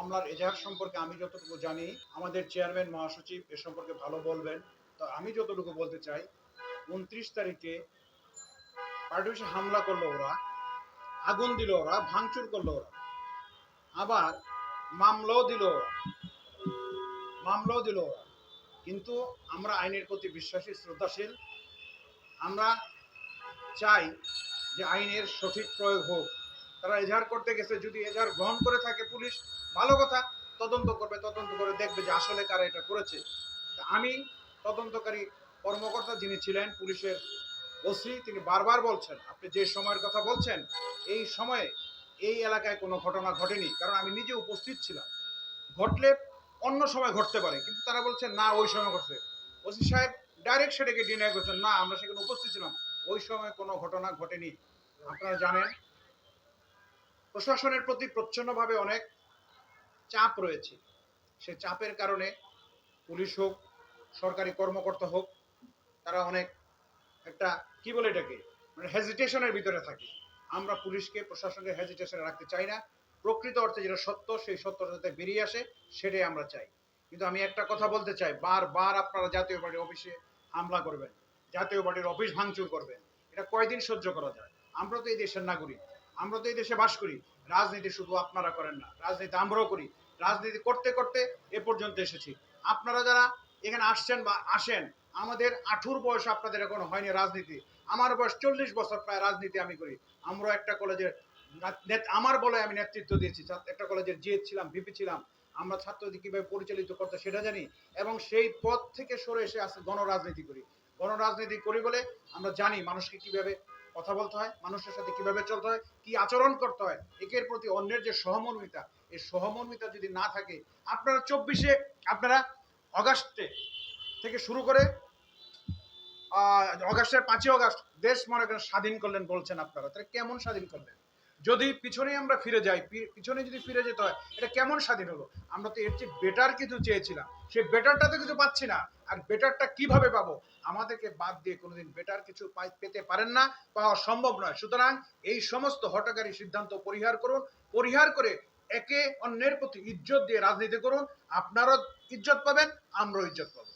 মামলার এজাহার সম্পর্কে আমি যতটুকু জানি, আমাদের চেয়ারম্যান মহাসচিব এ সম্পর্কে ভালো বলবেন। তো আমি যতটুকু বলতে চাই, ২৯ তারিখে পার্টি অফিসে হামলা করলো ওরা, আগুন দিল ওরা, ভাঙচুর করলো ওরা, আবার মামলাও দিল ওরা, কিন্তু আমরা আইনের প্রতি বিশ্বাসী, শ্রদ্ধাশীল। আমরা চাই যে আইনের সঠিক প্রয়োগ হোক। তারা এজাহার করতে গেছে, যদি এজাহার গ্রহণ করে থাকে পুলিশ, ভালো কথা, তদন্ত করবে, তদন্ত করে দেখবে যে আসলে কারা এটা করেছে। তা আমি তদন্তকারী কর্মকর্তা যিনি ছিলেন পুলিশের ওসি, তিনি বারবার বলছেন, আপনি যে সময়ের কথা বলছেন এই সময়ে এই এলাকায় কোনো ঘটনা ঘটেনি, কারণ আমি নিজে উপস্থিত ছিলাম। ঘটলে অন্য সময় ঘটতে পারে, কিন্তু তারা বলছেন না ওই সময় ঘটছে। ওসি সাহেব ডাইরেক্ট সেটাকে ডিনাই করছেন, না আমরা সেখানে উপস্থিত ছিলাম, ওই সময় কোনো ঘটনা ঘটেনি। আপনারা জানেন প্রশাসনের প্রতি প্রচ্ছন্নভাবে অনেক চাপ রয়েছে। সে চাপের কারণে পুলিশ হোক, সরকারি কর্মকর্তা হোক, তারা অনেক একটা কি বলে এটাকে, মানে হেজিটেশনের ভিতরে থাকে। আমরা পুলিশকে, প্রশাসনকে হেজিটেশনে রাখতে চাই না। প্রকৃত অর্থে যেটা সত্য, সেই সত্যটা যাতে বেরিয়ে আসে, সেটাই আমরা চাই। কিন্তু আমি একটা কথা বলতে চাই, বারবার আপনারা জাতীয় পার্টির অফিসে হামলা করবেন, জাতীয় পার্টির অফিস ভাঙচুর করবেন, এটা কয়দিন সহ্য করা যায়? আমরা তো এই দেশের নাগরিক, আমরা তো এই দেশে বাস করি। রাজনীতি শুধু আপনারা করেন না, রাজনীতি আমরাও করি। রাজনীতি করতে করতে এ পর্যন্ত এসেছি। আপনারা যারা এখানে আসছেন বা আসেন, আমাদের 18 বয়স আপনাদের এখনো হয়নি রাজনীতি। আমার বয়স 40 বছর প্রায় রাজনীতি আমি করি। আমরা একটা কলেজের আমার বলে আমি নেতৃত্ব দিয়েছি, একটা কলেজের জিএস ছিলাম, ভিপি ছিলাম। আমরা ছাত্রদের কিভাবে পরিচালিত করতে সেটা জানি, এবং সেই পথ থেকে সরে এসে আসলে গণরাজনীতি করি। গণরাজনীতি করি বলে আমরা জানি মানুষকে কিভাবে কথা বলতে হয়, মানুষের সাথে কিভাবে চলতে হয়, কি আচরণ করতে হয়, একের প্রতি অন্যের যে সহমর্মিতা, এই সহমর্মিতা যদি না থাকে, আপনারা 24-এ আপনারা অগাস্টে থেকে শুরু করে অগাস্টের 5ই অগাস্ট দেশ মনে করেন স্বাধীন করলেন বলছেন আপনারা, তাহলে কেমন স্বাধীন করলেন? যদি পিছনে আমরা ফিরে যাই, পিছনে যদি ফিরে যেতে হয়, এটা কেমন স্বাধীন হলো? আমরা তো এর চেয়ে বেটার কিছু চেয়েছিলাম, সেই বেটারটা তো কিছু পাচ্ছি না। আর বেটারটা কিভাবে পাবো? আমাদেরকে বাদ দিয়ে কোনোদিন বেটার কিছু পেতে পারেন না, পাওয়া সম্ভব নয়। সুতরাং এই সমস্ত হঠকারী সিদ্ধান্ত পরিহার করুন, পরিহার করে একে অন্যের প্রতি ইজ্জত দিয়ে রাজনীতি করুন। আপনারও ইজ্জত পাবেন, আমরাও ইজ্জত পাবো।